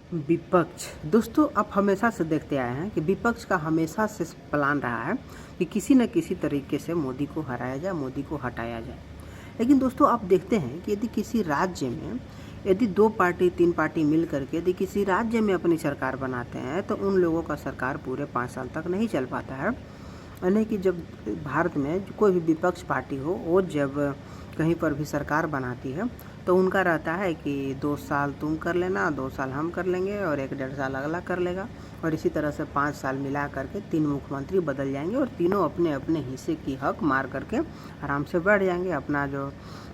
विपक्ष दोस्तों, आप हमेशा से देखते आए हैं कि विपक्ष का हमेशा से प्लान रहा है कि किसी न किसी तरीके से मोदी को हराया जाए, मोदी को हटाया जाए। लेकिन दोस्तों, आप देखते हैं कि यदि किसी राज्य में यदि 2 पार्टी 3 पार्टी मिल करके यदि किसी राज्य में अपनी सरकार बनाते हैं तो उन लोगों का सरकार पूरे 5 साल तक नहीं चल पाता है। यानी कि जब भारत में कोई भी विपक्ष पार्टी हो, वो जब कहीं पर भी सरकार बनाती है तो उनका रहता है कि 2 साल तुम कर लेना, 2 साल हम कर लेंगे और 1 डेढ़ साल अगला कर लेगा। और इसी तरह से 5 साल मिला करके 3 मुख्यमंत्री बदल जाएंगे और तीनों अपने अपने हिस्से की हक मार करके आराम से बैठ जाएंगे। अपना जो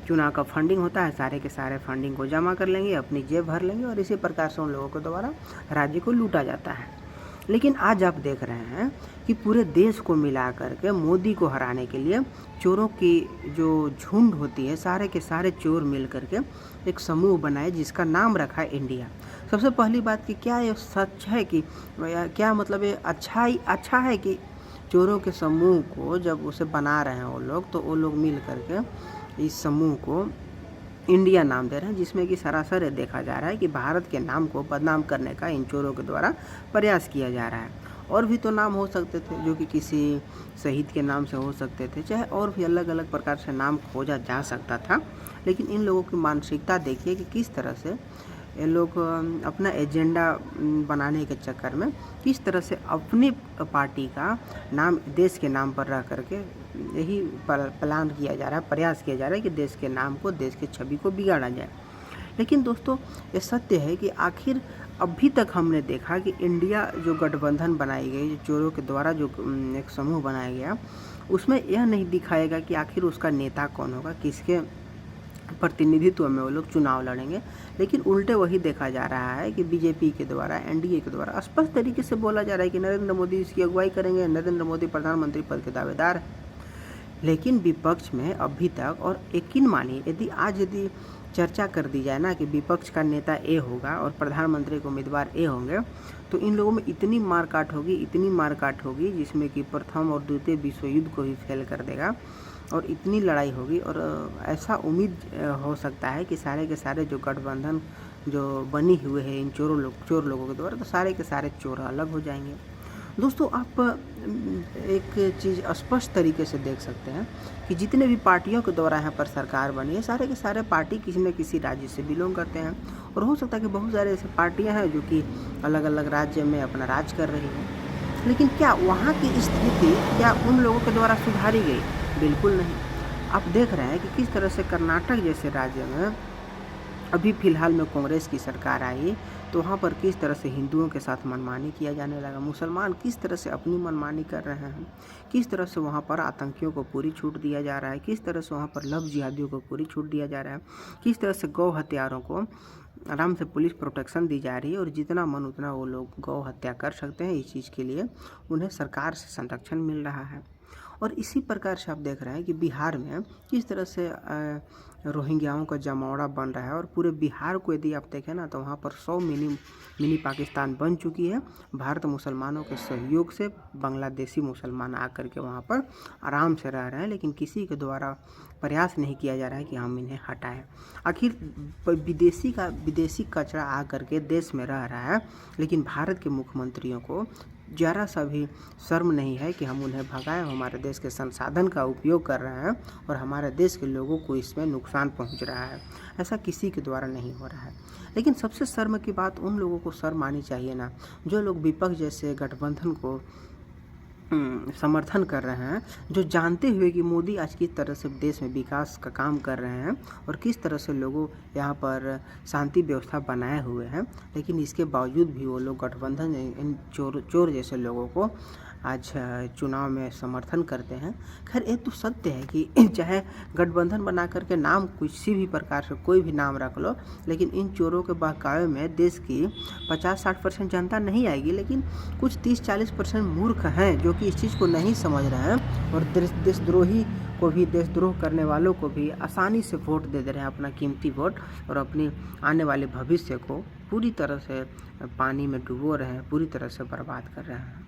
चुनाव का फंडिंग होता है, सारे के सारे फंडिंग को जमा कर लेंगे, अपनी जेब भर लेंगे और इसी प्रकार से उन लोगों के द्वारा राज्य को लूटा जाता है। लेकिन आज आप देख रहे हैं कि पूरे देश को मिला करके मोदी को हराने के लिए चोरों की जो झुंड होती है, सारे के सारे चोर मिल करके एक समूह बनाए जिसका नाम रखा है इंडिया। सबसे पहली बात कि क्या ये सच है कि क्या मतलब ये अच्छा है कि चोरों के समूह को जब उसे बना रहे हैं वो लोग, तो वो लोग मिल करके इस समूह को इंडिया नाम दे रहे हैं, जिसमें कि सरासर देखा जा रहा है कि भारत के नाम को बदनाम करने का इन चोरों के द्वारा प्रयास किया जा रहा है। और भी तो नाम हो सकते थे जो कि किसी शहीद के नाम से हो सकते थे, चाहे और भी अलग अलग प्रकार से नाम खोजा जा सकता था। लेकिन इन लोगों की मानसिकता देखिए कि किस तरह से ये लोग अपना एजेंडा बनाने के चक्कर में किस तरह से अपनी पार्टी का नाम देश के नाम पर रह करके यही प्लान किया जा रहा है, प्रयास किया जा रहा है कि देश के नाम को, देश की छवि को बिगाड़ा जाए। लेकिन दोस्तों, ये सत्य है कि आखिर अभी तक हमने देखा कि इंडिया जो गठबंधन बनाई गई, जो चोरों के द्वारा जो एक समूह बनाया गया, उसमें यह नहीं दिखाएगा कि आखिर उसका नेता कौन होगा, किसके प्रतिनिधित्व में वो लोग चुनाव लड़ेंगे। लेकिन उल्टे वही देखा जा रहा है कि बीजेपी के द्वारा, एनडीए के द्वारा स्पष्ट तरीके से बोला जा रहा है कि नरेंद्र मोदी इसकी अगुवाई करेंगे, नरेंद्र मोदी प्रधानमंत्री पद के दावेदार हैं। लेकिन विपक्ष में अभी तक, और यकीन मानिए यदि चर्चा कर दी जाए ना कि विपक्ष का नेता ए होगा और प्रधानमंत्री के उम्मीदवार ए होंगे, तो इन लोगों में इतनी मारकाट होगी जिसमें कि प्रथम और द्वितीय विश्व युद्ध को भी फेल कर देगा और इतनी लड़ाई होगी। और ऐसा उम्मीद हो सकता है कि सारे के सारे जो गठबंधन जो बनी हुए हैं इन चोर लोगों के द्वारा, तो सारे के सारे चोर अलग हो जाएंगे। दोस्तों, आप एक चीज़ स्पष्ट तरीके से देख सकते हैं कि जितने भी पार्टियों के द्वारा यहाँ पर सरकार बनी है, सारे के सारे पार्टी किसी न किसी राज्य से बिलोंग करते हैं। और हो सकता है कि बहुत सारे ऐसे पार्टियाँ हैं जो कि अलग अलग राज्य में अपना राज कर रही हैं। लेकिन क्या वहाँ की स्थिति क्या उन लोगों के द्वारा सुधारी गई? बिल्कुल नहीं। आप देख रहे हैं कि किस तरह से कर्नाटक जैसे राज्य में अभी फ़िलहाल में कांग्रेस की सरकार आई, तो वहाँ पर किस तरह से हिंदुओं के साथ मनमानी किया जाने लगा, मुसलमान किस तरह से अपनी मनमानी कर रहे हैं, किस तरह से वहाँ पर आतंकियों को पूरी छूट दिया जा रहा है, किस तरह से वहाँ पर लव जिहादियों को पूरी छूट दिया जा रहा है, किस तरह से गौ हत्यारों को आराम से पुलिस प्रोटेक्शन दी जा रही है और जितना मन उतना वो लोग गौ हत्या कर सकते हैं। इस चीज़ के लिए उन्हें सरकार से संरक्षण मिल रहा है। और इसी प्रकार से आप देख रहे हैं कि बिहार में किस तरह से रोहिंग्याओं का जमावड़ा बन रहा है। और पूरे बिहार को यदि आप देखें ना, तो वहाँ पर 100 मिनी पाकिस्तान बन चुकी है। भारत मुसलमानों के सहयोग से बांग्लादेशी मुसलमान आकर के वहाँ पर आराम से रह रहे हैं, लेकिन किसी के द्वारा प्रयास नहीं किया जा रहा है कि हम इन्हें हटाएं। आखिर विदेशी कचरा आ करके देश में रह रहा है, लेकिन भारत के मुख्यमंत्रियों को ज़रा सा भी शर्म नहीं है कि हम उन्हें भगाएं। हमारे देश के संसाधन का उपयोग कर रहे हैं और हमारे देश के लोगों को इसमें नुकसान पहुंच रहा है। ऐसा किसी के द्वारा नहीं हो रहा है। लेकिन सबसे शर्म की बात उन लोगों को शर्म आनी चाहिए ना, जो लोग विपक्ष जैसे गठबंधन को समर्थन कर रहे हैं, जो जानते हुए कि मोदी आज किस तरह से देश में विकास का काम कर रहे हैं और किस तरह से लोगों यहाँ पर शांति व्यवस्था बनाए हुए हैं, लेकिन इसके बावजूद भी वो लोग गठबंधन इन चोर जैसे लोगों को आज चुनाव में समर्थन करते हैं। खैर, ये तो सत्य है कि चाहे गठबंधन बना करके नाम किसी भी प्रकार से कोई भी नाम रख लो, लेकिन इन चोरों के बहकावे में देश की 50-60% जनता नहीं आएगी। लेकिन कुछ 30-40% मूर्ख हैं जो कि इस चीज़ को नहीं समझ रहे हैं और देशद्रोह करने वालों को भी आसानी से वोट दे रहे हैं, अपना कीमती वोट, और अपनी आने वाले भविष्य को पूरी तरह से पानी में डुबो रहे हैं, पूरी तरह से बर्बाद कर रहे हैं।